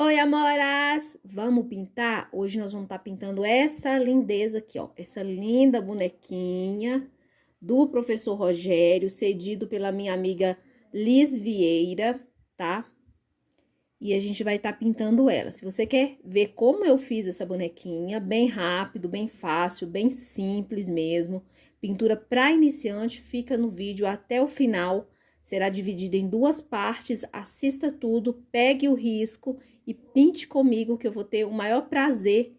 Oi, amoras! Vamos pintar? Hoje nós vamos estar pintando essa lindeza aqui, ó. Essa linda bonequinha do professor Rogério, cedido pela minha amiga Liz Vieira, tá? E a gente vai estar pintando ela. Se você quer ver como eu fiz essa bonequinha, bem rápido, bem fácil, bem simples mesmo, pintura para iniciante, fica no vídeo até o final. Será dividido em duas partes, assista tudo, pegue o risco e pinte comigo, que eu vou ter o maior prazer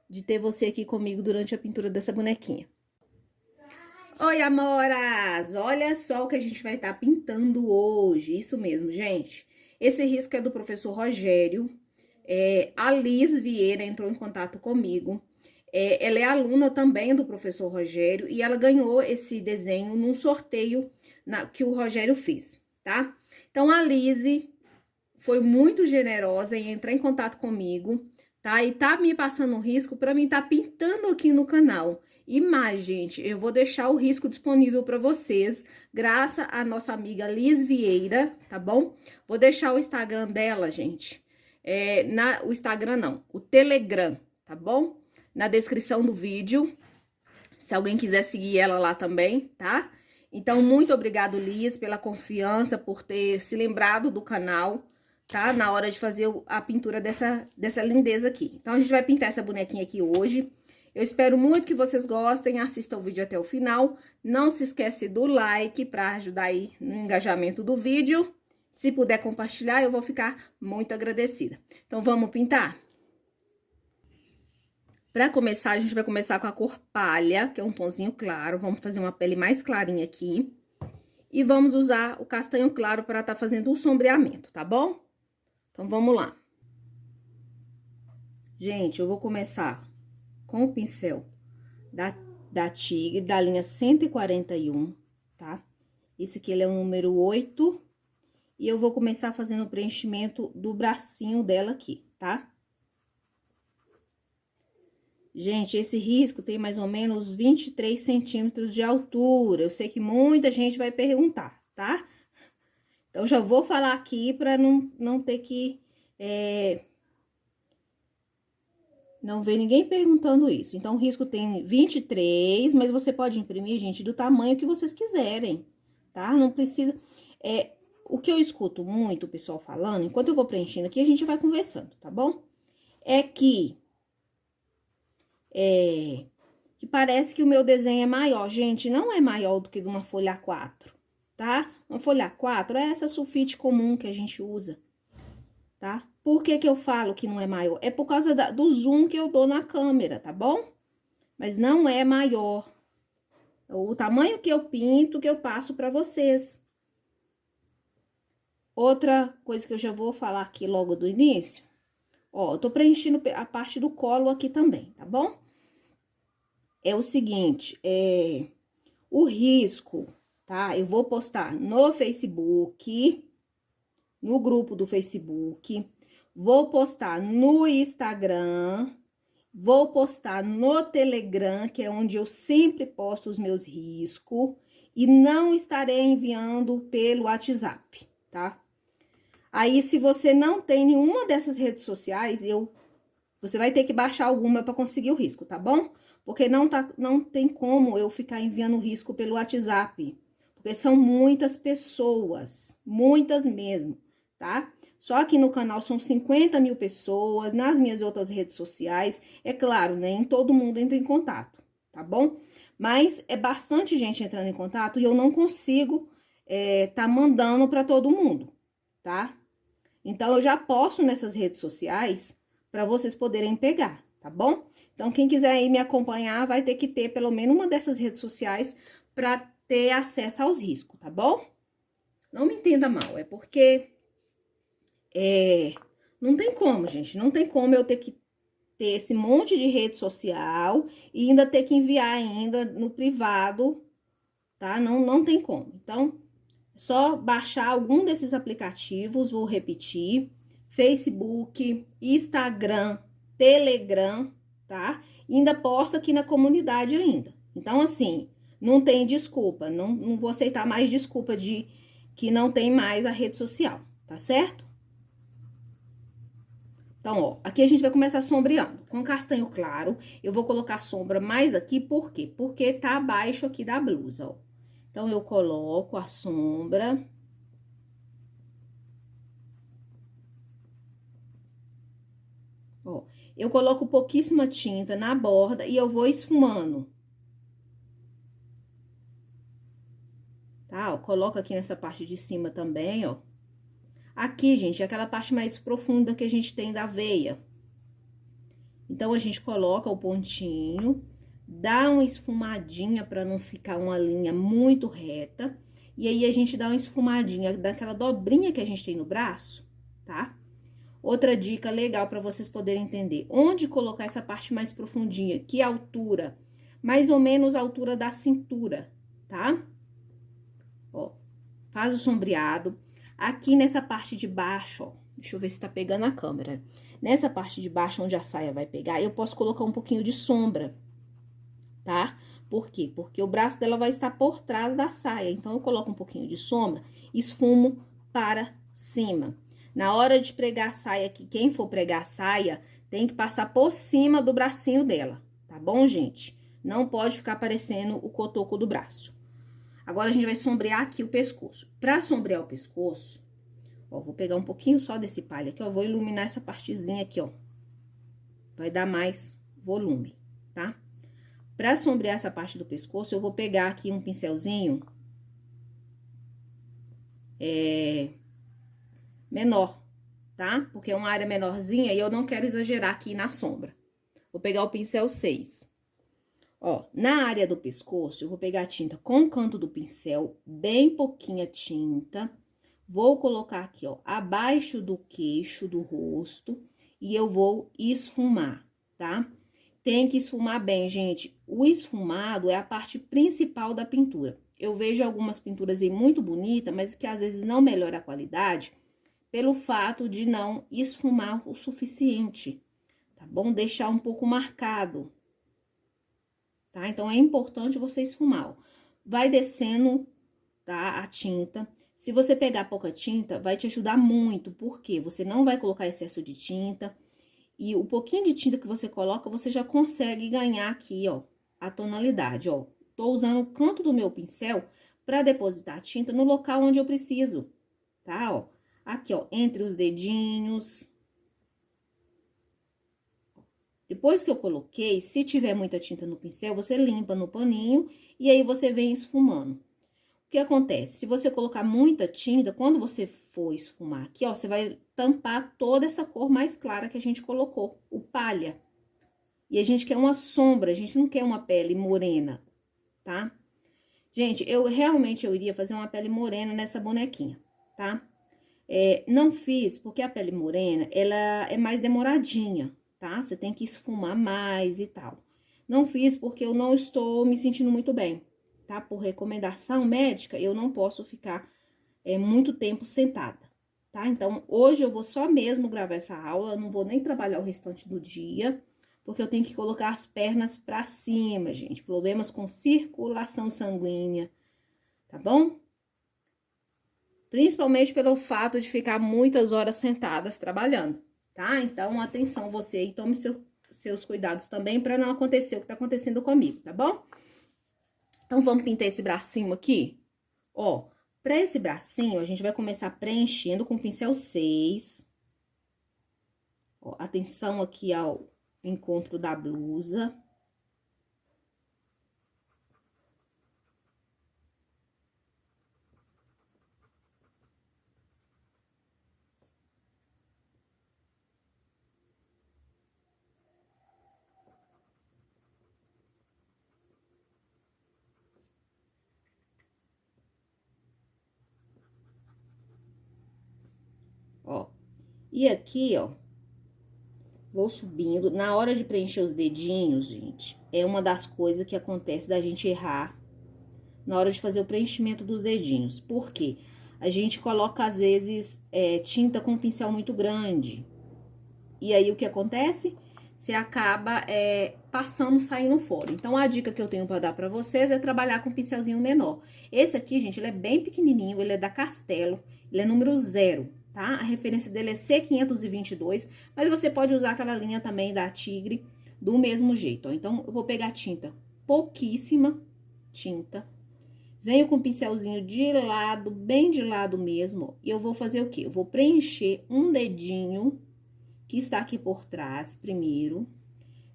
de ter você aqui comigo durante a pintura dessa bonequinha. Oi, amoras! Olha só o que a gente vai estar pintando hoje. Isso mesmo, gente. Esse risco é do professor Rogério. A Liz Vieira entrou em contato comigo. Ela é aluna também do professor Rogério e ela ganhou esse desenho num sorteio que o Rogério fez, tá? Então, a Liz foi muito generosa em entrar em contato comigo, tá? E tá me passando um risco para mim tá pintando aqui no canal. E mais, gente, eu vou deixar o risco disponível para vocês, graças à nossa amiga Liz Vieira, tá bom? Vou deixar o Instagram dela, gente. O Instagram não, o Telegram, tá bom? Na descrição do vídeo, se alguém quiser seguir ela lá também, tá? Então, muito obrigado, Liz, pela confiança, por ter se lembrado do canal, tá? Na hora de fazer a pintura dessa lindeza aqui. Então, a gente vai pintar essa bonequinha aqui hoje. Eu espero muito que vocês gostem, assistam o vídeo até o final. Não se esquece do like para ajudar aí no engajamento do vídeo. Se puder compartilhar, eu vou ficar muito agradecida. Então, vamos pintar? Para começar, a gente vai começar com a cor palha, que é um tonzinho claro. Vamos fazer uma pele mais clarinha aqui. E vamos usar o castanho claro para estar fazendo o sombreamento, tá bom? Então, vamos lá. Gente, eu vou começar com o pincel da Tigre, da linha 141, tá? Esse aqui, ele é o número 8. E eu vou começar fazendo o preenchimento do bracinho dela aqui, tá? Gente, esse risco tem mais ou menos 23 centímetros de altura. Eu sei que muita gente vai perguntar, tá? Então, já vou falar aqui para não ter que... não ver ninguém perguntando isso. Então, o risco tem 23, mas você pode imprimir, gente, do tamanho que vocês quiserem, tá? Não precisa... o que eu escuto muito o pessoal falando, enquanto eu vou preenchendo aqui, a gente vai conversando, tá bom? Que parece que o meu desenho é maior. Gente, não é maior do que de uma folha A4, tá? Uma folha A4 é essa sulfite comum que a gente usa, tá? Por que que eu falo que não é maior? É por causa do zoom que eu dou na câmera, tá bom? Mas não é maior. O tamanho que eu pinto, que eu passo pra vocês. Outra coisa que eu já vou falar aqui logo do início. Ó, eu tô preenchendo a parte do colo aqui também, tá bom? É o seguinte, o risco, tá? Eu vou postar no Facebook, no grupo do Facebook, vou postar no Instagram, vou postar no Telegram, que é onde eu sempre posto os meus riscos, e não estarei enviando pelo WhatsApp, tá? Aí, se você não tem nenhuma dessas redes sociais, você vai ter que baixar alguma para conseguir o risco, tá bom? Porque não tem como eu ficar enviando o risco pelo WhatsApp. Porque são muitas pessoas, muitas mesmo, tá? Só aqui no canal são 50 mil pessoas, nas minhas outras redes sociais. É claro, nem todo mundo entra em contato, tá bom? Mas é bastante gente entrando em contato e eu não consigo tá mandando para todo mundo, tá? Então, eu já posto nessas redes sociais para vocês poderem pegar, tá bom? Então, quem quiser aí me acompanhar vai ter que ter pelo menos uma dessas redes sociais para ter acesso aos riscos, tá bom? Não me entenda mal, é porque não tem como, gente, não tem como eu ter que ter esse monte de rede social e ainda ter que enviar ainda no privado, tá? Não tem como. Então, é só baixar algum desses aplicativos, vou repetir: Facebook, Instagram, Telegram, tá? E ainda posto aqui na comunidade ainda. Então, assim, não tem desculpa, não vou aceitar mais desculpa de que não tem mais a rede social, tá certo? Então, ó, aqui a gente vai começar sombreando. Com castanho claro, eu vou colocar sombra mais aqui, por quê? Porque tá abaixo aqui da blusa, ó. Então, eu coloco a sombra. Ó, eu coloco pouquíssima tinta na borda e eu vou esfumando. Tá? Ó, coloco aqui nessa parte de cima também, ó. Aqui, gente, é aquela parte mais profunda que a gente tem da veia. Então, a gente coloca o pontinho, dá uma esfumadinha pra não ficar uma linha muito reta. E aí, a gente dá uma esfumadinha daquela dobrinha que a gente tem no braço, tá? Outra dica legal pra vocês poderem entender. Onde colocar essa parte mais profundinha? Que altura? Mais ou menos a altura da cintura, tá? Ó, faz o sombreado. Aqui nessa parte de baixo, ó, deixa eu ver se tá pegando a câmera. Nessa parte de baixo, onde a saia vai pegar, eu posso colocar um pouquinho de sombra, tá? Por quê? Porque o braço dela vai estar por trás da saia. Então, eu coloco um pouquinho de sombra, esfumo para cima. Na hora de pregar a saia aqui, quem for pregar a saia, tem que passar por cima do bracinho dela, tá bom, gente? Não pode ficar aparecendo o cotoco do braço. Agora, a gente vai sombrear aqui o pescoço. Pra sombrear o pescoço, ó, vou pegar um pouquinho só desse palha aqui, ó, vou iluminar essa partezinha aqui, ó. Vai dar mais volume, tá? Pra sombrear essa parte do pescoço, eu vou pegar aqui um pincelzinho menor, tá? Porque é uma área menorzinha e eu não quero exagerar aqui na sombra. Vou pegar o pincel 6. Ó, na área do pescoço, eu vou pegar a tinta com o canto do pincel, bem pouquinha tinta. Vou colocar aqui, ó, abaixo do queixo do rosto e eu vou esfumar, tá? Tem que esfumar bem, gente. O esfumado é a parte principal da pintura. Eu vejo algumas pinturas aí muito bonitas, mas que às vezes não melhora a qualidade pelo fato de não esfumar o suficiente, tá bom? Deixar um pouco marcado. Tá? Então, é importante você esfumar, ó. Vai descendo, tá, a tinta. Se você pegar pouca tinta, vai te ajudar muito, porque você não vai colocar excesso de tinta. E o pouquinho de tinta que você coloca, você já consegue ganhar aqui, ó, a tonalidade, ó. Tô usando o canto do meu pincel pra depositar a tinta no local onde eu preciso, tá, ó. Aqui, ó, entre os dedinhos. Depois que eu coloquei, se tiver muita tinta no pincel, você limpa no paninho e aí você vem esfumando. O que acontece? Se você colocar muita tinta, quando você for esfumar aqui, ó, você vai tampar toda essa cor mais clara que a gente colocou, o palha. E a gente quer uma sombra, a gente não quer uma pele morena, tá? Gente, eu iria fazer uma pele morena nessa bonequinha, tá? Não fiz porque a pele morena, ela é mais demoradinha, tá? Você tem que esfumar mais e tal. Não fiz porque eu não estou me sentindo muito bem, tá? Por recomendação médica, eu não posso ficar muito tempo sentada, tá? Então, hoje eu vou só mesmo gravar essa aula, eu não vou nem trabalhar o restante do dia, porque eu tenho que colocar as pernas pra cima, gente. Problemas com circulação sanguínea, tá bom? Principalmente pelo fato de ficar muitas horas sentadas trabalhando, tá? Então, atenção você aí, tome seus cuidados também para não acontecer o que tá acontecendo comigo, tá bom? Então, vamos pintar esse bracinho aqui? Ó, pra esse bracinho, a gente vai começar preenchendo com o pincel 6. Ó, atenção aqui ao encontro da blusa. Ó, e aqui, ó, vou subindo. Na hora de preencher os dedinhos, gente, é uma das coisas que acontece da gente errar na hora de fazer o preenchimento dos dedinhos. Por quê? A gente coloca, às vezes, tinta com um pincel muito grande. E aí, o que acontece? Você acaba passando, saindo fora. Então, a dica que eu tenho pra dar pra vocês é trabalhar com um pincelzinho menor. Esse aqui, gente, ele é bem pequenininho, ele é da Castelo, ele é número 0, tá? A referência dele é C522, mas você pode usar aquela linha também da Tigre do mesmo jeito, ó. Então, eu vou pegar tinta, pouquíssima tinta. Venho com o pincelzinho de lado, bem de lado mesmo, e eu vou fazer o quê? Eu vou preencher um dedinho que está aqui por trás, primeiro.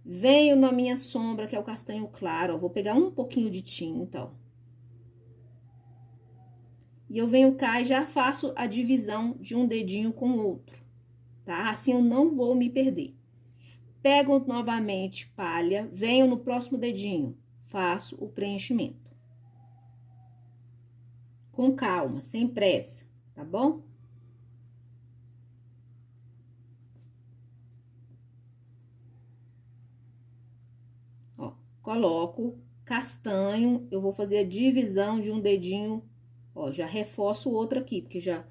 Venho na minha sombra, que é o castanho claro, ó, vou pegar um pouquinho de tinta, ó. E eu venho cá e já faço a divisão de um dedinho com o outro, tá? Assim eu não vou me perder. Pego novamente palha, venho no próximo dedinho, faço o preenchimento. Com calma, sem pressa, tá bom? Ó, coloco castanho, eu vou fazer a divisão de um dedinho, ó, já reforço o outro aqui, porque já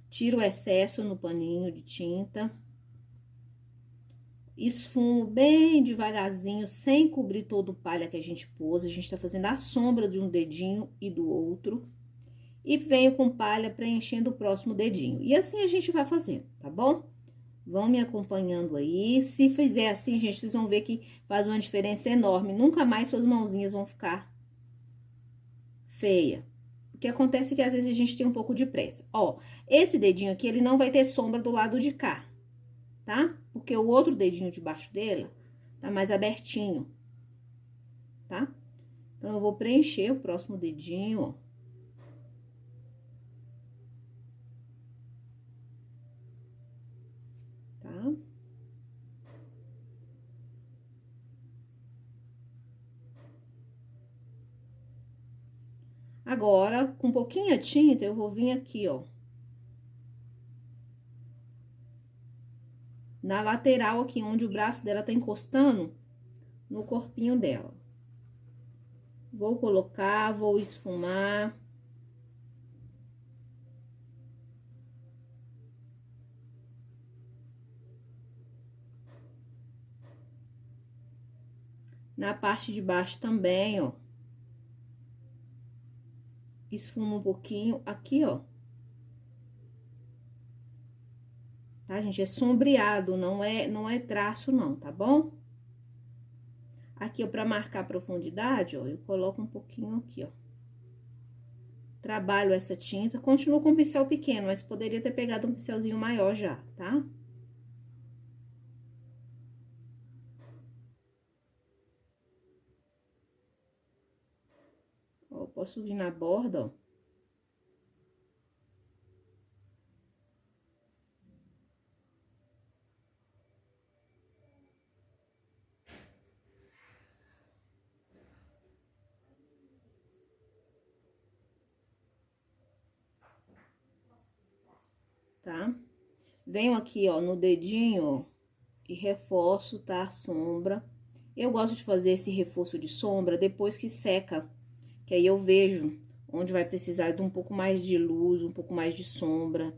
tiro o excesso no paninho de tinta. Esfumo bem devagarzinho, sem cobrir todo o palha que a gente pôs. A gente tá fazendo a sombra de um dedinho e do outro. E venho com palha preenchendo o próximo dedinho. E assim a gente vai fazendo, tá bom? Vão me acompanhando aí. Se fizer assim, gente, vocês vão ver que faz uma diferença enorme. Nunca mais suas mãozinhas vão ficar feia. O que acontece é que às vezes a gente tem um pouco de pressa. Ó, esse dedinho aqui, ele não vai ter sombra do lado de cá, tá? Porque o outro dedinho debaixo dele tá mais abertinho, tá? Então, eu vou preencher o próximo dedinho, ó. Tá? Agora, com pouquinha tinta, eu vou vir aqui, ó. Na lateral aqui, onde o braço dela tá encostando no corpinho dela. Vou colocar, vou esfumar. Na parte de baixo também, ó. Esfumo um pouquinho aqui, ó. Tá, gente? É sombreado, não é traço, não, tá bom? Aqui, ó, pra marcar a profundidade, ó, eu coloco um pouquinho aqui, ó. Trabalho essa tinta, continuo com um pincel pequeno, mas poderia ter pegado um pincelzinho maior já, tá? Ó, posso vir na borda, ó. Tá? Venho aqui, ó, no dedinho, ó, e reforço, tá? A sombra. Eu gosto de fazer esse reforço de sombra depois que seca, que aí eu vejo onde vai precisar de um pouco mais de luz, um pouco mais de sombra.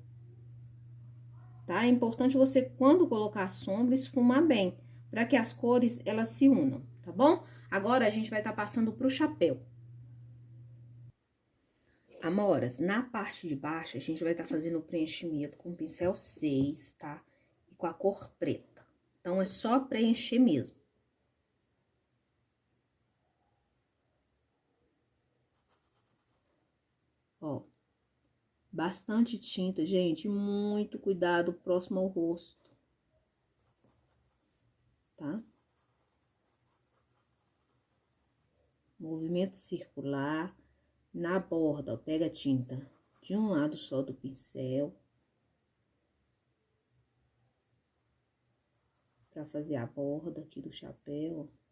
Tá? É importante você, quando colocar a sombra, esfumar bem, para que as cores, elas se unam, tá bom? Agora, a gente vai estar passando pro chapéu. Amoras, na parte de baixo, a gente vai estar fazendo o preenchimento com o pincel 6, tá? E com a cor preta. Então, é só preencher mesmo. Ó, bastante tinta, gente, muito cuidado próximo ao rosto, tá? Movimento circular, na borda, ó, pega a tinta de um lado só do pincel, pra fazer a borda aqui do chapéu, ó.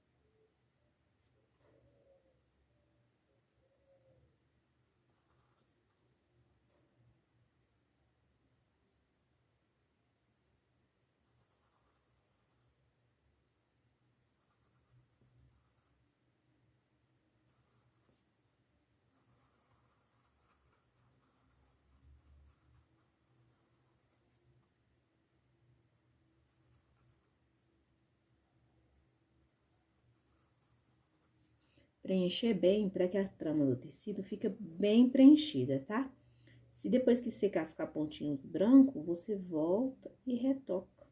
Preencher bem para que a trama do tecido fique bem preenchida, tá? Se depois que secar ficar pontinhos branco, você volta e retoca.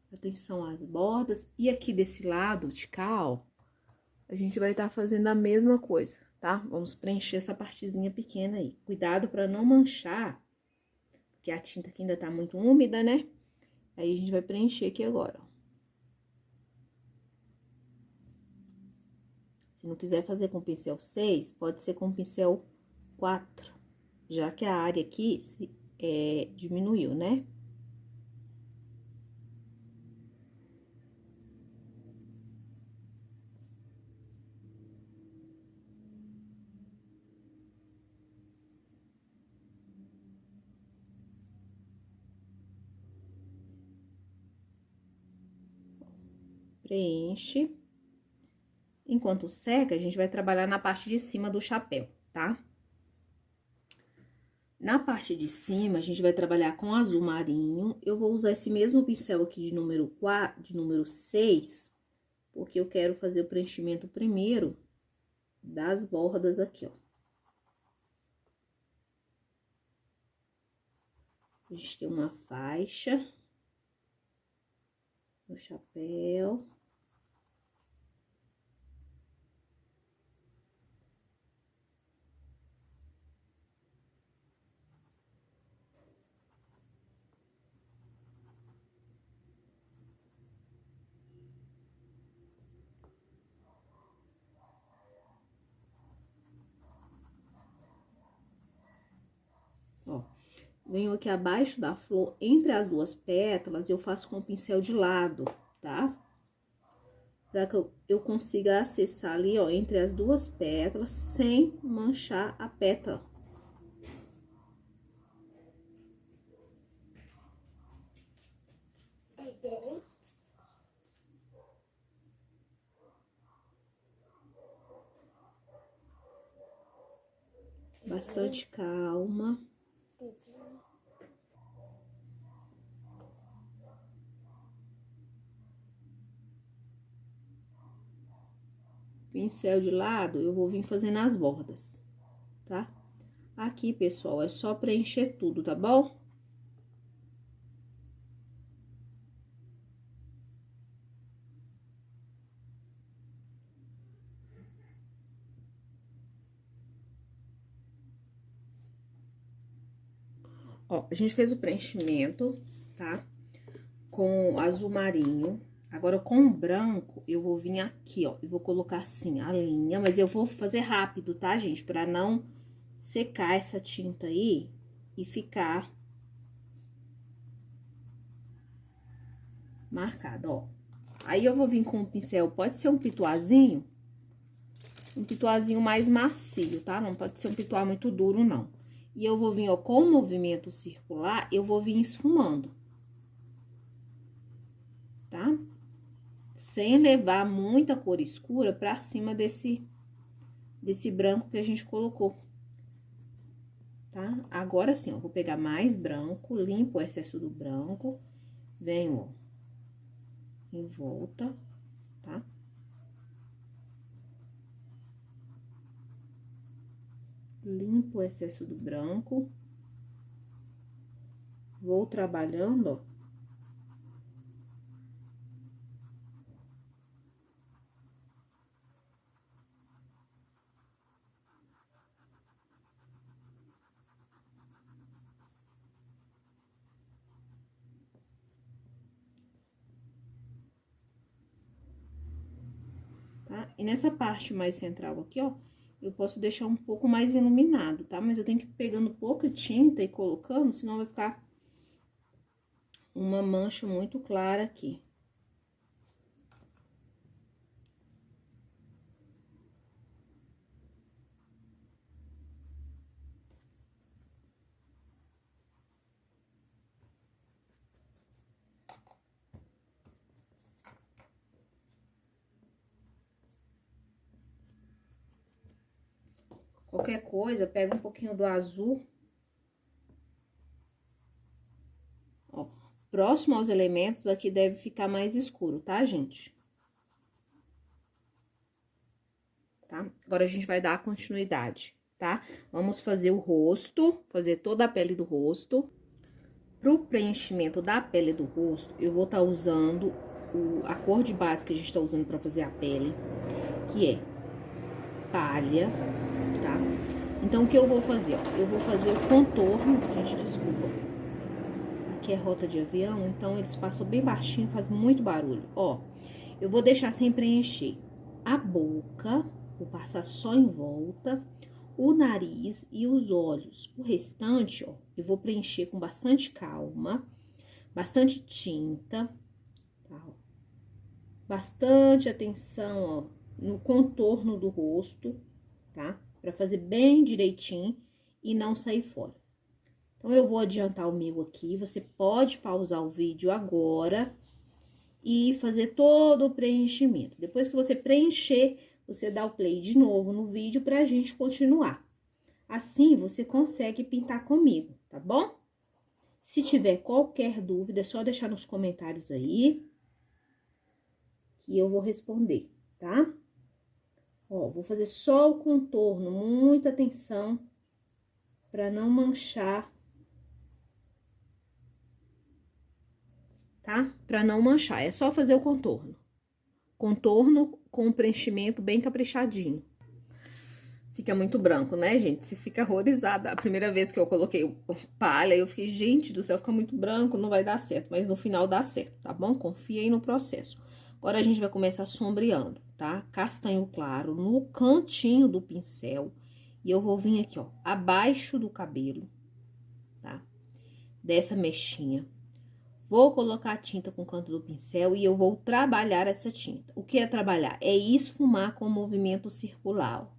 Atenção às bordas. E aqui desse lado de cá, ó, a gente vai estar fazendo a mesma coisa, tá? Vamos preencher essa partezinha pequena aí. Cuidado para não manchar, porque a tinta aqui ainda tá muito úmida, né? Aí a gente vai preencher aqui agora, ó. Se não quiser fazer com pincel 6, pode ser com pincel 4, já que a área aqui diminuiu, né? Preenche. Enquanto seca, a gente vai trabalhar na parte de cima do chapéu, tá? Na parte de cima, a gente vai trabalhar com azul marinho. Eu vou usar esse mesmo pincel aqui de número 4, de número 6, porque eu quero fazer o preenchimento primeiro das bordas aqui, ó. A gente tem uma faixa no chapéu. Ó, venho aqui abaixo da flor, entre as duas pétalas, eu faço com o pincel de lado, tá? Pra que eu consiga acessar ali, ó, entre as duas pétalas, sem manchar a pétala. Bastante calma. Pincel de lado, eu vou vir fazendo as bordas, tá? Aqui, pessoal, é só preencher tudo, tá bom? Ó, a gente fez o preenchimento, tá? Com azul marinho. Agora, com o branco, eu vou vir aqui, ó, e vou colocar assim a linha, mas eu vou fazer rápido, tá, gente? Pra não secar essa tinta aí e ficar marcado, ó. Aí, eu vou vir com o pincel, pode ser um pituazinho mais macio, tá? Não pode ser um pituá muito duro, não. E eu vou vir, ó, com o movimento circular, eu vou vir esfumando, tá? Sem levar muita cor escura pra cima desse branco que a gente colocou, tá? Agora sim, ó, vou pegar mais branco, limpo o excesso do branco, venho, ó, em volta, tá? Limpo o excesso do branco. Vou trabalhando, ó. Tá? E nessa parte mais central aqui, ó, eu posso deixar um pouco mais iluminado, tá? Mas eu tenho que ir pegando pouca tinta e colocando, senão vai ficar uma mancha muito clara aqui. Qualquer coisa, pega um pouquinho do azul. Ó, próximo aos elementos, aqui deve ficar mais escuro, tá, gente? Agora, a gente vai dar continuidade, tá? Vamos fazer o rosto, fazer toda a pele do rosto. Pro preenchimento da pele do rosto, eu vou estar usando a cor de base que a gente tá usando pra fazer a pele, que é palha, tá? Então, o que eu vou fazer, ó? Eu vou fazer o contorno, gente, desculpa. Aqui é rota de avião, então eles passam bem baixinho, faz muito barulho. Ó, eu vou deixar sem preencher a boca, vou passar só em volta, o nariz e os olhos. O restante, ó, eu vou preencher com bastante calma, bastante tinta, tá? Bastante atenção, ó, no contorno do rosto, tá? Pra fazer bem direitinho e não sair fora. Então, eu vou adiantar o meu aqui, você pode pausar o vídeo agora e fazer todo o preenchimento. Depois que você preencher, você dá o play de novo no vídeo pra gente continuar. Assim, você consegue pintar comigo, tá bom? Se tiver qualquer dúvida, é só deixar nos comentários aí, que eu vou responder, tá? Ó, vou fazer só o contorno, muita atenção pra não manchar, tá? Pra não manchar, é só fazer o contorno. Contorno com preenchimento bem caprichadinho. Fica muito branco, né, gente? Você fica horrorizada. A primeira vez que eu coloquei o palha, eu fiquei, gente do céu, fica muito branco, não vai dar certo. Mas no final dá certo, tá bom? Confia aí no processo. Agora, a gente vai começar sombreando, tá? Castanho claro no cantinho do pincel. E eu vou vir aqui, ó, abaixo do cabelo, tá? Dessa mechinha. Vou colocar a tinta com o canto do pincel e eu vou trabalhar essa tinta. O que é trabalhar? É esfumar com o movimento circular, ó.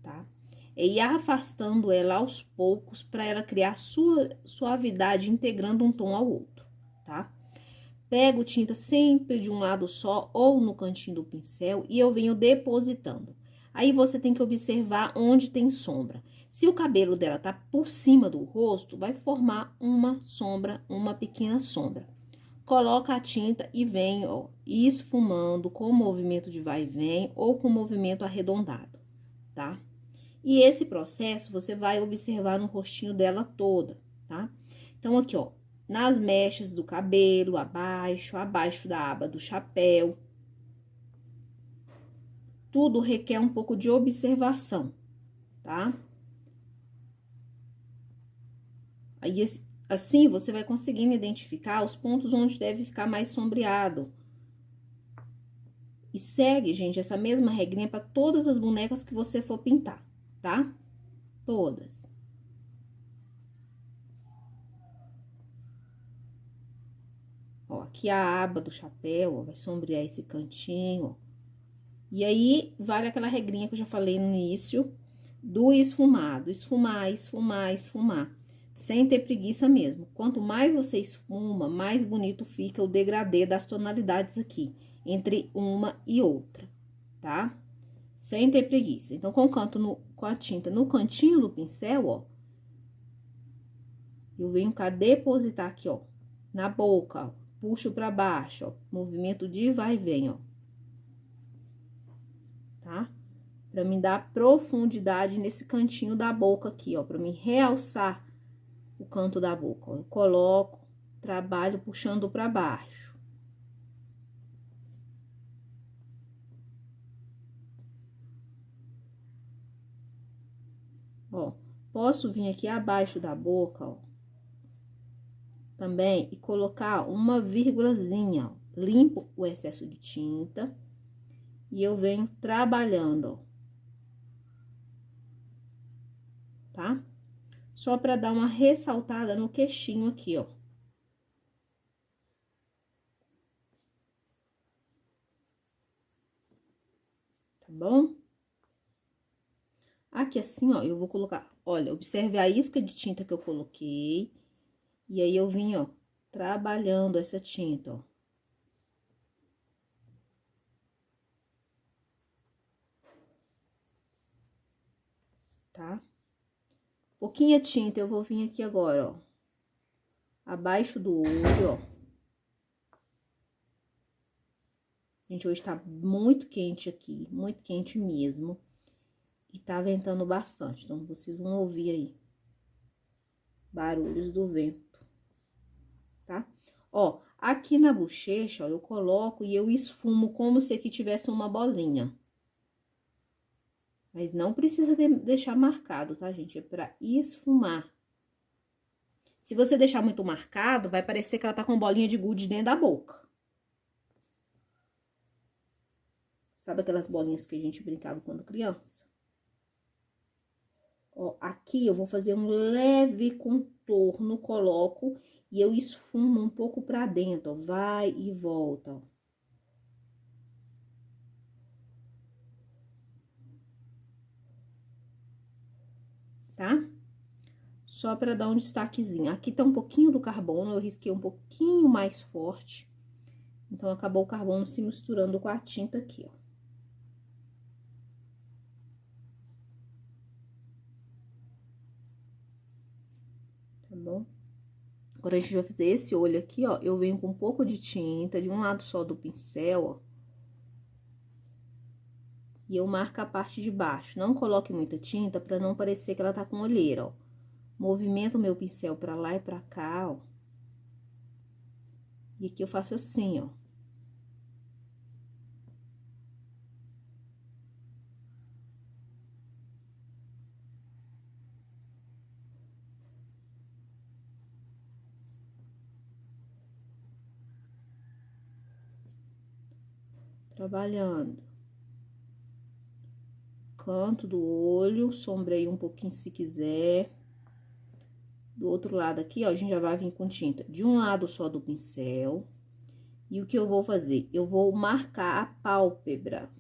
Tá? É ir afastando ela aos poucos para ela criar sua suavidade, integrando um tom ao outro, tá? Pego tinta sempre de um lado só ou no cantinho do pincel e eu venho depositando. Aí, você tem que observar onde tem sombra. Se o cabelo dela tá por cima do rosto, vai formar uma sombra, uma pequena sombra. Coloca a tinta e vem, ó, esfumando com o movimento de vai e vem ou com o movimento arredondado, tá? E esse processo você vai observar no rostinho dela toda, tá? Então, aqui, ó, nas mechas do cabelo, abaixo da aba do chapéu. Tudo requer um pouco de observação, tá? Aí, assim, você vai conseguindo identificar os pontos onde deve ficar mais sombreado. E segue, gente, essa mesma regrinha para todas as bonecas que você for pintar, tá? Todas. Ó, aqui a aba do chapéu, ó, vai sombrear esse cantinho, ó. E aí, vale aquela regrinha que eu já falei no início, do esfumado. Esfumar, esfumar, esfumar. Sem ter preguiça mesmo. Quanto mais você esfuma, mais bonito fica o degradê das tonalidades aqui, entre uma e outra, tá? Sem ter preguiça. Então, com a tinta no cantinho do pincel, ó, eu venho cá depositar aqui, ó, na boca, ó, puxo pra baixo, ó, movimento de vai e vem, ó. Tá? Pra me dar profundidade nesse cantinho da boca aqui, ó, pra me realçar o canto da boca, ó. Eu coloco, trabalho puxando pra baixo. Ó, posso vir aqui abaixo da boca, ó, também, e colocar uma vírgulazinha, ó. Limpo o excesso de tinta e eu venho trabalhando, ó. Tá? Só pra dar uma ressaltada no queixinho aqui, ó. Tá bom? Aqui assim, ó, eu vou colocar, olha, observe a isca de tinta que eu coloquei. E aí, eu vim, ó, trabalhando essa tinta, ó. Tá? Pouquinha tinta, eu vou vir aqui agora, ó. Abaixo do olho, ó. Gente, hoje tá muito quente aqui, muito quente mesmo. E tá ventando bastante, então vocês vão ouvir aí barulhos do vento, tá? Ó, aqui na bochecha, ó, eu coloco e eu esfumo como se aqui tivesse uma bolinha. Mas não precisa deixar marcado, tá, gente? É pra esfumar. Se você deixar muito marcado, vai parecer que ela tá com bolinha de gude dentro da boca. Sabe aquelas bolinhas que a gente brincava quando criança? Ó, aqui eu vou fazer um leve contorno, coloco e eu esfumo um pouco pra dentro, ó. Vai e volta, ó. Tá? Só pra dar um destaquezinho. Aqui tá um pouquinho do carbono, eu risquei um pouquinho mais forte. Então, acabou o carbono se misturando com a tinta aqui, ó. Tá bom? Agora, a gente vai fazer esse olho aqui, ó. Eu venho com um pouco de tinta de um lado só do pincel, ó. E eu marco a parte de baixo. Não coloque muita tinta pra não parecer que ela tá com olheira, ó. Movimento o meu pincel pra lá e pra cá, ó. E aqui eu faço assim, ó. Trabalhando. Canto do olho, sombreio um pouquinho se quiser. Do outro lado aqui, ó, a gente já vai vir com tinta de um lado só do pincel. E o que eu vou fazer? Eu vou marcar a pálpebra.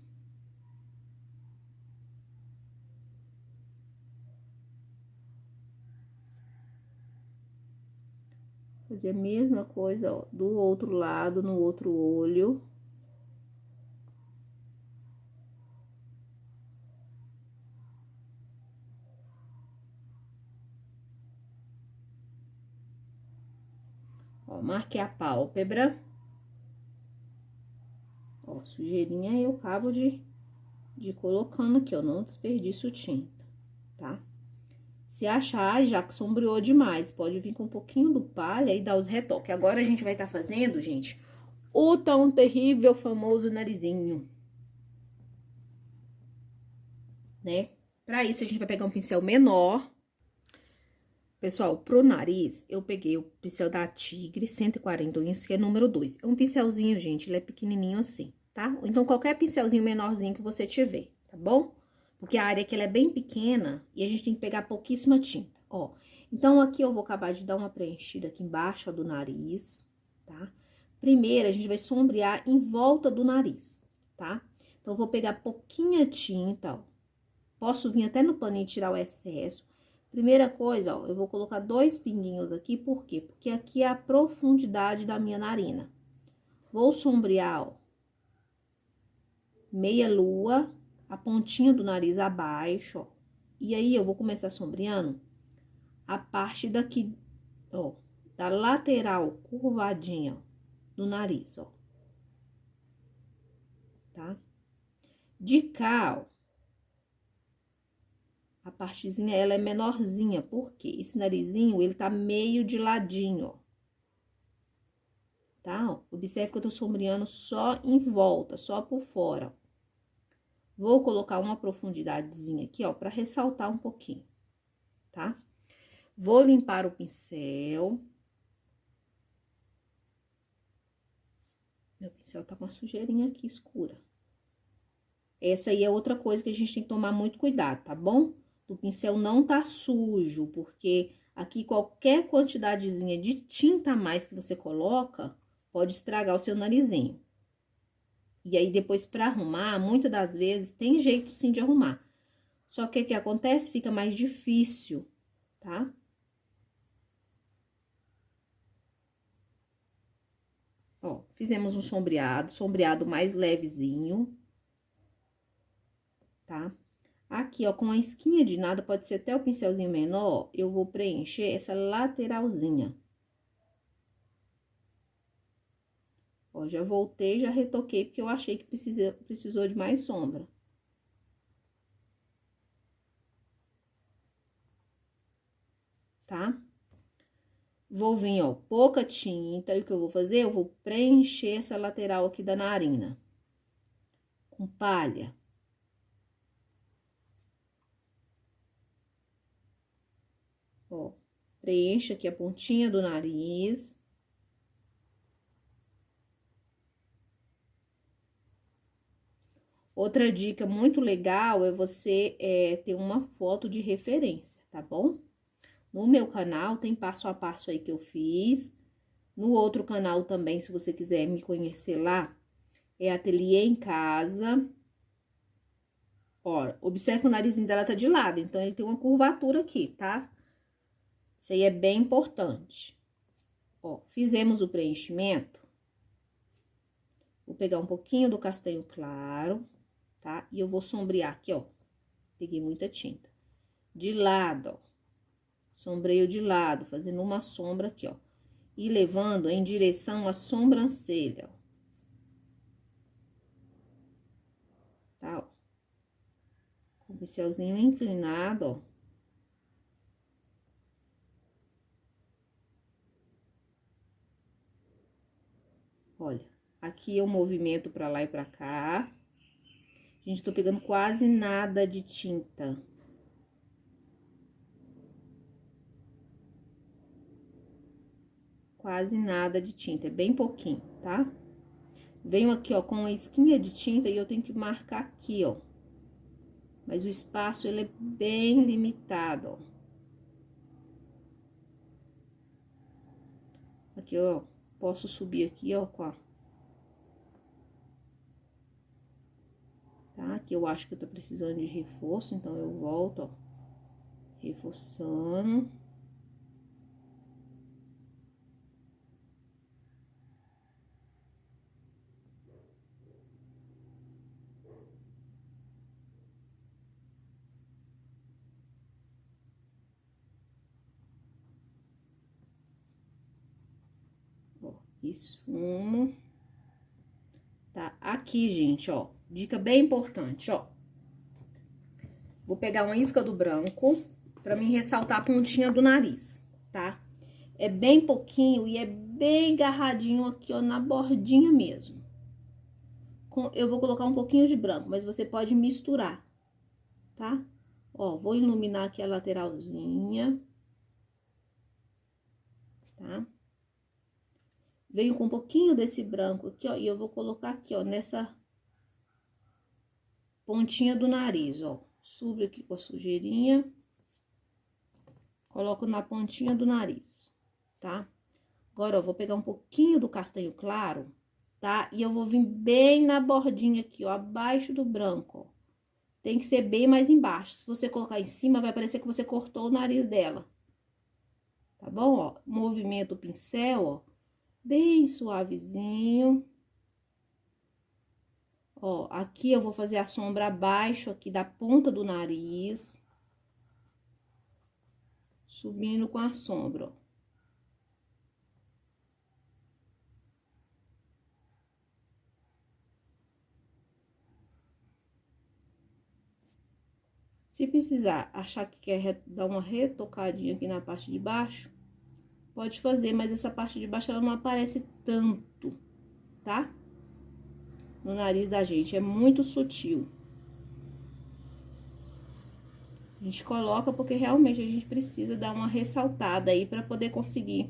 Fazer a mesma coisa, ó, do outro lado, no outro olho. Ó, marquei a pálpebra. Ó, sujeirinha eu acabo de colocando aqui, ó, não desperdiço tinta, tá? Se achar, já que sombreou demais, pode vir com um pouquinho do palha e dar os retoques. Agora, a gente vai estar fazendo, gente, o tão terrível famoso narizinho, né? Pra isso, a gente vai pegar um pincel menor. Pessoal, pro nariz, eu peguei o pincel da Tigre 140 unhas, que é número 2. É um pincelzinho, gente, ele é pequenininho assim, tá? Ou então, qualquer pincelzinho menorzinho que você tiver, tá bom? Porque a área aqui, ela é bem pequena e a gente tem que pegar pouquíssima tinta, ó. Então, aqui eu vou acabar de dar uma preenchida aqui embaixo, ó, do nariz, tá? Primeiro, a gente vai sombrear em volta do nariz, tá? Então, eu vou pegar pouquinha tinta, ó. Posso vir até no paninho e tirar o excesso. Primeira coisa, ó, eu vou colocar 2 pinguinhos aqui, por quê? Porque aqui é a profundidade da minha narina. Vou sombrear, ó, meia lua, a pontinha do nariz abaixo, ó. E aí, eu vou começar sombreando a parte daqui, ó, da lateral curvadinha, ó, do nariz, ó. Tá? De cá, ó, a partezinha, ela é menorzinha, porque esse narizinho, ele tá meio de ladinho, ó. Tá? Observe que eu tô sombreando só em volta, só por fora. Vou colocar uma profundidadezinha aqui, ó, pra ressaltar um pouquinho, tá? Vou limpar o pincel. Meu pincel tá com uma sujeirinha aqui escura. Essa aí é outra coisa que a gente tem que tomar muito cuidado, tá bom? O pincel não tá sujo, porque aqui qualquer quantidadezinha de tinta a mais que você coloca pode estragar o seu narizinho. E aí, depois, pra arrumar, muitas das vezes, tem jeito sim de arrumar. Só que o que acontece? Fica mais difícil, tá? Ó, fizemos um sombreado mais levezinho, tá? Aqui, ó, com a esquinha de nada, pode ser até o pincelzinho menor, eu vou preencher essa lateralzinha. Ó, já voltei, já retoquei, porque eu achei que precisou de mais sombra. tá? Vou vir, ó, pouca tinta, e o que eu vou fazer? Eu vou preencher essa lateral aqui da narina com palha. Ó, preencho aqui a pontinha do nariz. Outra dica muito legal é você ter uma foto de referência, tá bom? No meu canal tem passo a passo aí que eu fiz. No outro canal também, se você quiser me conhecer lá, é Ateliê em Casa. Ó, observe que o narizinho dela tá de lado, então ele tem uma curvatura aqui, tá? Isso aí é bem importante. Ó, fizemos o preenchimento. Vou pegar um pouquinho do castanho claro, tá? E eu vou sombrear aqui, ó. Peguei muita tinta. De lado, ó. Sombreio de lado, fazendo uma sombra aqui, ó. E levando em direção à sobrancelha, ó. Tá, ó. Com o pincelzinho inclinado, ó. Olha, aqui eu movimento pra lá e pra cá. Gente, tô pegando quase nada de tinta. Quase nada de tinta, é bem pouquinho, tá? Venho aqui, ó, com a esquinha de tinta e eu tenho que marcar aqui, ó. Mas o espaço, ele é bem limitado, ó. Aqui, ó, posso subir aqui, ó, com a... Tá? Aqui eu acho que eu tô precisando de reforço, então eu volto, ó, reforçando. Ó, esfumo. Tá? Aqui, gente, ó, dica bem importante, ó. Vou pegar uma isca do branco pra me ressaltar a pontinha do nariz, tá? É bem pouquinho e é bem agarradinho aqui, ó, na bordinha mesmo. Eu vou colocar um pouquinho de branco, mas você pode misturar, tá? Ó, vou iluminar aqui a lateralzinha, tá? Venho com um pouquinho desse branco aqui, ó, e eu vou colocar aqui, ó, nessa pontinha do nariz, ó. Subo aqui com a sujeirinha, coloco na pontinha do nariz, tá? Agora, eu vou pegar um pouquinho do castanho claro, tá? E eu vou vir bem na bordinha aqui, ó, abaixo do branco, ó. Tem que ser bem mais embaixo. Se você colocar em cima, vai parecer que você cortou o nariz dela. Tá bom, ó? Movimento o pincel, ó, bem suavezinho. Ó, aqui eu vou fazer a sombra abaixo aqui da ponta do nariz. Subindo com a sombra, ó. Se precisar, achar que quer dar uma retocadinha aqui na parte de baixo, pode fazer, mas essa parte de baixo ela não aparece tanto, tá? No nariz da gente, é muito sutil. A gente coloca porque realmente a gente precisa dar uma ressaltada aí pra poder conseguir,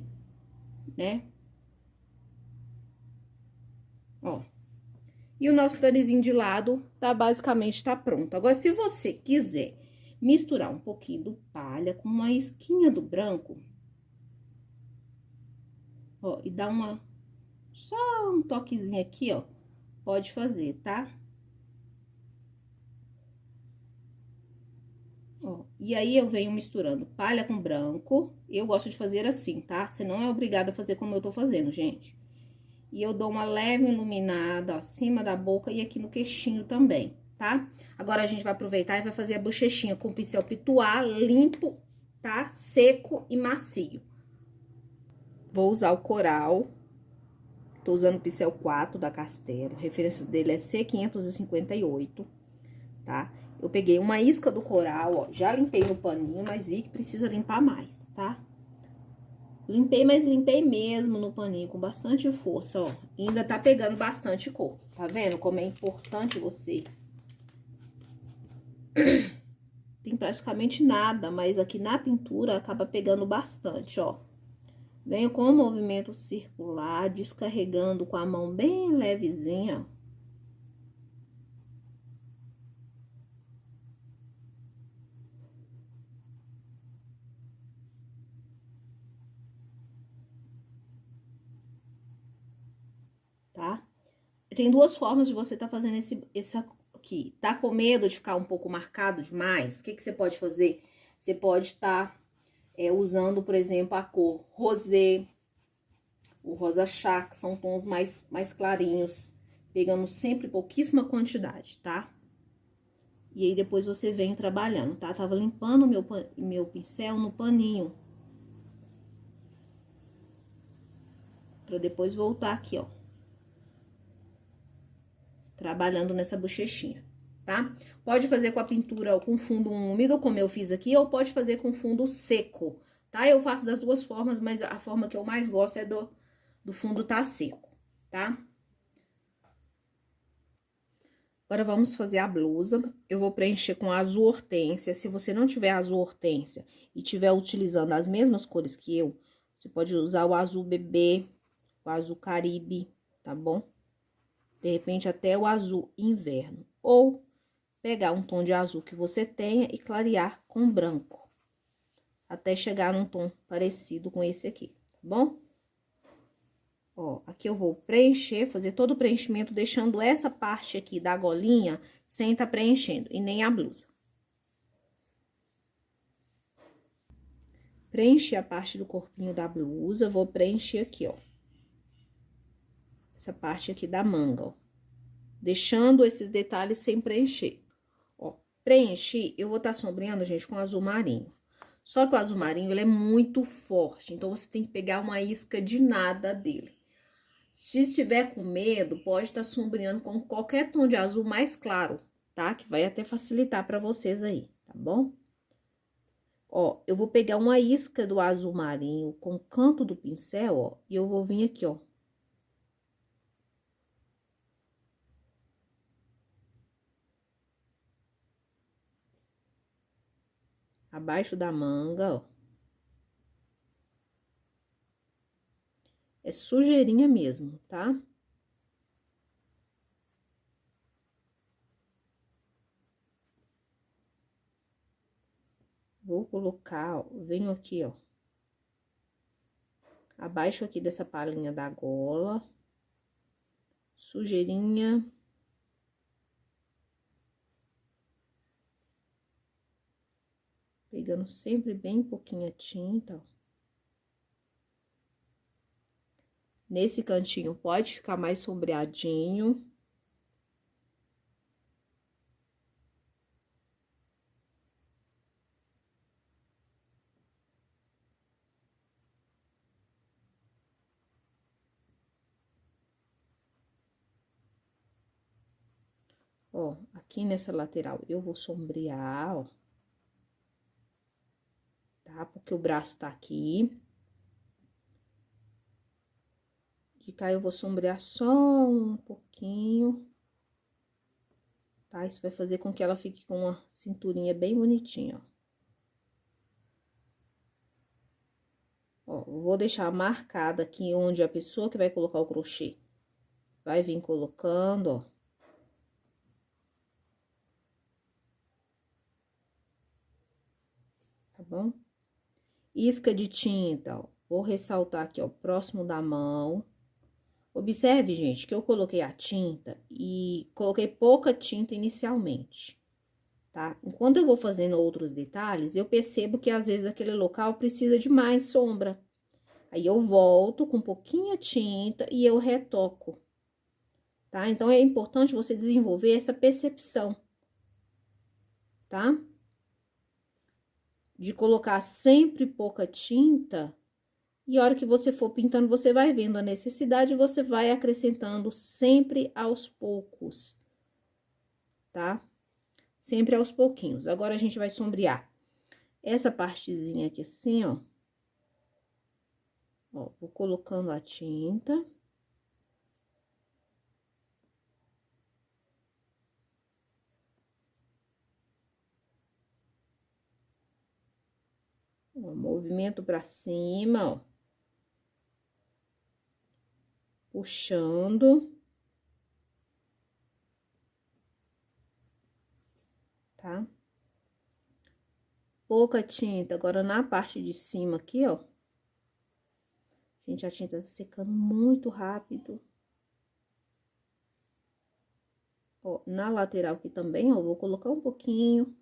né? Ó. E o nosso narizinho de lado basicamente tá pronto. Agora, se você quiser misturar um pouquinho do palha com uma esquinha do branco, ó, e dar só um toquezinho aqui, ó, pode fazer, tá? Ó, e aí eu venho misturando palha com branco. Eu gosto de fazer assim, tá? Você não é obrigada a fazer como eu tô fazendo, gente. E eu dou uma leve iluminada, ó, acima da boca e aqui no queixinho também, tá? Agora, a gente vai aproveitar e vai fazer a bochechinha com o pincel Pituá limpo, tá? Seco e macio. Vou usar o coral. Tô usando o pincel 4 da Castelo. A referência dele é C558, tá? Eu peguei uma isca do coral, ó. Já limpei no paninho, mas vi que precisa limpar mais, tá? Limpei, mas limpei mesmo no paninho, com bastante força, ó. Ainda tá pegando bastante cor, tá vendo como é importante você? Tem praticamente nada, mas aqui na pintura acaba pegando bastante, ó. Venho com o movimento circular, descarregando com a mão bem levezinha. Tá? Tem duas formas de você tá fazendo esse aqui. Tá com medo de ficar um pouco marcado demais? O que você pode fazer? Você pode estar usando, por exemplo, a cor rosé, o rosa chá, que são tons mais clarinhos, pegando sempre pouquíssima quantidade, tá? E aí, depois você vem trabalhando, tá? Tava limpando meu pincel no paninho. Pra depois voltar aqui, ó. Trabalhando nessa bochechinha, tá? Pode fazer com a pintura com fundo úmido, como eu fiz aqui, ou pode fazer com fundo seco, tá? Eu faço das duas formas, mas a forma que eu mais gosto é do fundo tá seco, tá? Agora, vamos fazer a blusa. Eu vou preencher com azul hortênsia. Se você não tiver azul hortênsia e tiver utilizando as mesmas cores que eu, você pode usar o azul bebê, o azul caribe, tá bom? De repente, até o azul inverno. Ou pegar um tom de azul que você tenha e clarear com branco. Até chegar num tom parecido com esse aqui, tá bom? Ó, aqui eu vou preencher, fazer todo o preenchimento, deixando essa parte aqui da golinha sem tá preenchendo, e nem a blusa. Preenchi a parte do corpinho da blusa, vou preencher aqui, ó. Essa parte aqui da manga, ó. Deixando esses detalhes sem preencher. Ó, preenchi, eu vou tá sombreando, gente, com azul marinho. Só que o azul marinho, ele é muito forte, então você tem que pegar uma isca de nada dele. Se estiver com medo, pode estar sombreando com qualquer tom de azul mais claro, tá? Que vai até facilitar pra vocês aí, tá bom? Ó, eu vou pegar uma isca do azul marinho com o canto do pincel, ó, e eu vou vir aqui, ó. Abaixo da manga, ó. É sujeirinha mesmo, tá? Vou colocar, ó, venho aqui, ó. Abaixo aqui dessa palhinha da gola. Sujeirinha. Pegando sempre bem pouquinha tinta, ó. Nesse cantinho pode ficar mais sombreadinho. Ó, aqui nessa lateral eu vou sombrear, ó. Tá? Porque o braço tá aqui. De cá eu vou sombrear só um pouquinho. Tá? Isso vai fazer com que ela fique com uma cinturinha bem bonitinha, ó. Ó, vou deixar marcada aqui onde a pessoa que vai colocar o crochê vai vir colocando, ó. Tá bom? Isca de tinta, ó. Vou ressaltar aqui, ó, próximo da mão. Observe, gente, que eu coloquei a tinta e coloquei pouca tinta inicialmente, tá? Enquanto eu vou fazendo outros detalhes, eu percebo que às vezes aquele local precisa de mais sombra. Aí eu volto com pouquinha tinta e eu retoco, tá? Então, é importante você desenvolver essa percepção, tá? De colocar sempre pouca tinta. E a hora que você for pintando, você vai vendo a necessidade e você vai acrescentando sempre aos poucos, tá? Sempre aos pouquinhos. Agora, a gente vai sombrear essa partezinha aqui assim, ó. Ó, vou colocando a tinta. Ó, movimento pra cima, ó. Puxando. Tá? Pouca tinta. Agora, na parte de cima aqui, ó. Gente, a tinta tá secando muito rápido. Ó, na lateral aqui também, ó, vou colocar um pouquinho.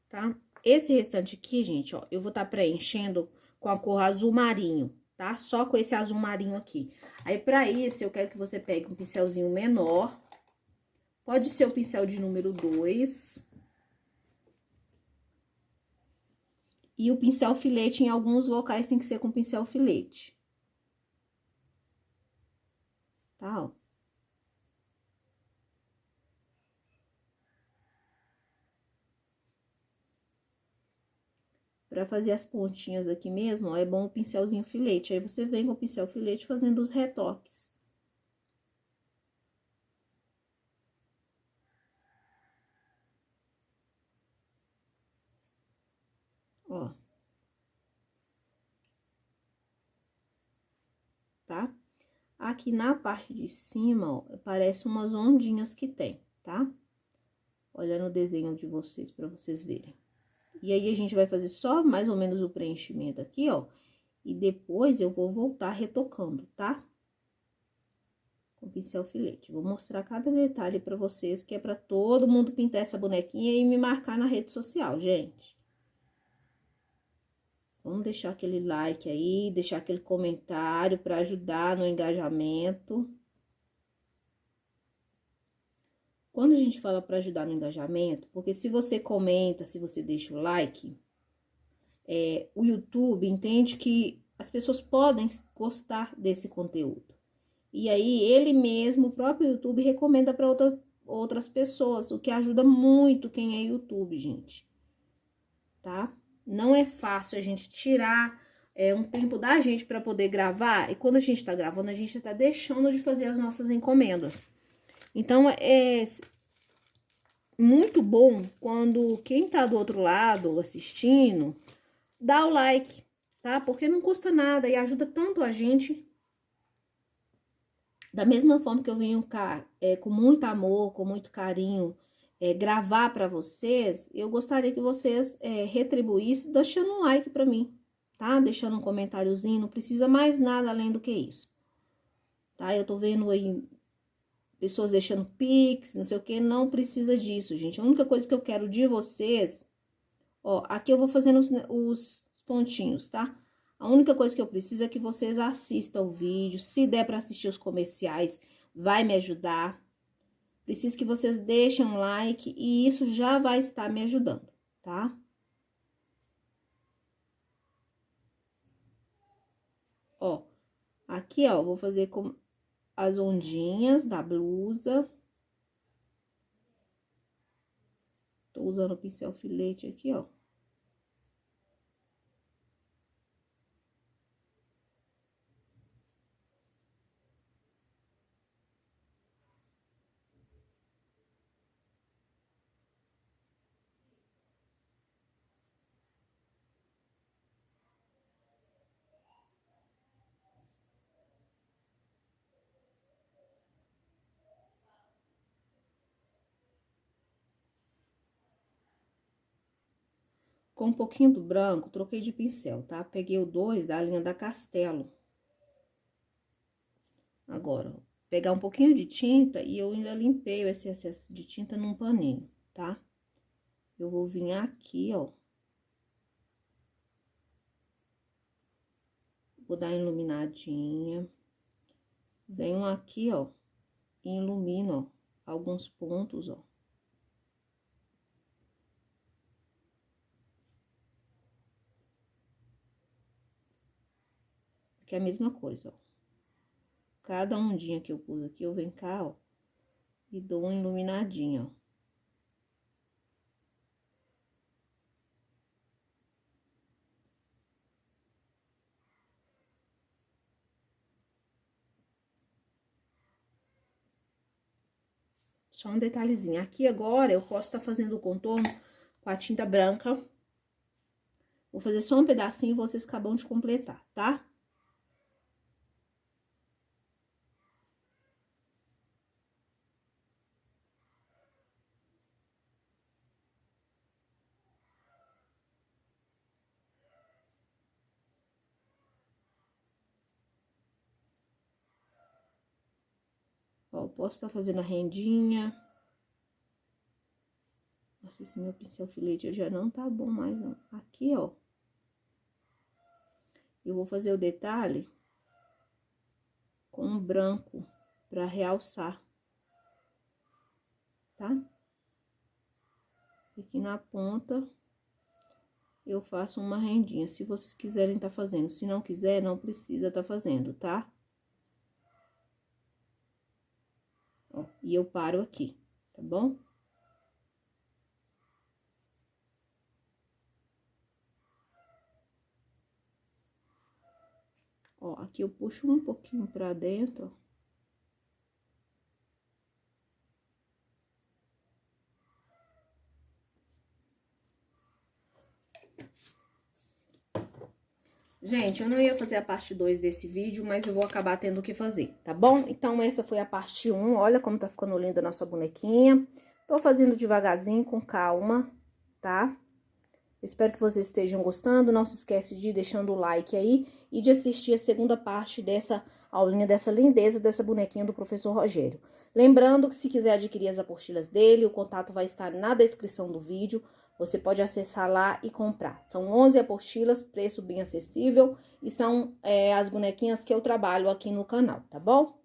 Tá? Esse restante aqui, gente, ó, eu vou tá preenchendo com a cor azul marinho, tá? Só com esse azul marinho aqui. Aí, pra isso, eu quero que você pegue um pincelzinho menor. Pode ser o pincel de número 2. E o pincel filete, em alguns locais, tem que ser com pincel filete. Tá, ó. Pra fazer as pontinhas aqui mesmo, ó, é bom o pincelzinho filete. Aí, você vem com o pincel filete fazendo os retoques. Ó. Tá? Aqui na parte de cima, ó, parece umas ondinhas que tem, tá? Olha no desenho de vocês, pra vocês verem. E aí, a gente vai fazer só mais ou menos o preenchimento aqui, ó. E depois, eu vou voltar retocando, tá? Com pincel filete. Vou mostrar cada detalhe pra vocês, que é pra todo mundo pintar essa bonequinha e me marcar na rede social, gente. Vamos deixar aquele like aí, deixar aquele comentário pra ajudar no engajamento. Quando a gente fala para ajudar no engajamento, porque se você comenta, se você deixa o like, o YouTube entende que as pessoas podem gostar desse conteúdo. E aí, ele mesmo, o próprio YouTube, recomenda para outras pessoas, o que ajuda muito quem é YouTube, gente. Tá? Não é fácil a gente tirar um tempo da gente para poder gravar, e quando a gente tá gravando, a gente tá deixando de fazer as nossas encomendas. Então, muito bom quando quem tá do outro lado assistindo, dá o like, tá? Porque não custa nada e ajuda tanto a gente. Da mesma forma que eu venho cá, com muito amor, com muito carinho, gravar pra vocês, eu gostaria que vocês retribuíssem deixando um like pra mim, tá? Deixando um comentáriozinho, não precisa mais nada além do que isso, tá? Eu tô vendo aí pessoas deixando pix, não sei o que, não precisa disso, gente. A única coisa que eu quero de vocês, ó, aqui eu vou fazendo os pontinhos, tá? A única coisa que eu preciso é que vocês assistam o vídeo, se der para assistir os comerciais, vai me ajudar. Preciso que vocês deixem um like e isso já vai estar me ajudando, tá? Ó, aqui, ó, vou fazer com as ondinhas da blusa. Tô usando o pincel filete aqui, ó. Com um pouquinho do branco, troquei de pincel, tá? Peguei o 2 da linha da Castelo. Agora, ó, pegar um pouquinho de tinta e eu ainda limpei esse excesso de tinta num paninho, tá? Eu vou vir aqui, ó. Vou dar iluminadinha. Venho aqui, ó, e ilumino, ó, alguns pontos, ó. que é a mesma coisa, ó. Cada ondinha que eu pus aqui, eu venho cá, ó, e dou uma iluminadinha, ó. Só um detalhezinho. Aqui agora eu posso estar fazendo o contorno com a tinta branca. Vou fazer só um pedacinho e vocês acabam de completar, tá? Ó, posso estar fazendo a rendinha. Nossa, esse meu pincel filete já não tá bom mais, não. Aqui, ó. Eu vou fazer o detalhe com um branco pra realçar, tá? Aqui na ponta, eu faço uma rendinha, se vocês quiserem tá fazendo. Se não quiser, não precisa tá fazendo, tá? Ó, e eu paro aqui, tá bom? Ó, aqui eu puxo um pouquinho pra dentro, ó. Gente, eu não ia fazer a parte 2 desse vídeo, mas eu vou acabar tendo que fazer, tá bom? Então, essa foi a parte 1, olha como tá ficando linda a nossa bonequinha. Tô fazendo devagarzinho, com calma, tá? Eu espero que vocês estejam gostando, não se esquece de ir deixando o like aí e de assistir a segunda parte dessa aulinha, dessa lindeza, dessa bonequinha do professor Rogério. Lembrando que se quiser adquirir as apostilas dele, o contato vai estar na descrição do vídeo. Você pode acessar lá e comprar. São 11 apostilas, preço bem acessível, e são as bonequinhas que eu trabalho aqui no canal, tá bom?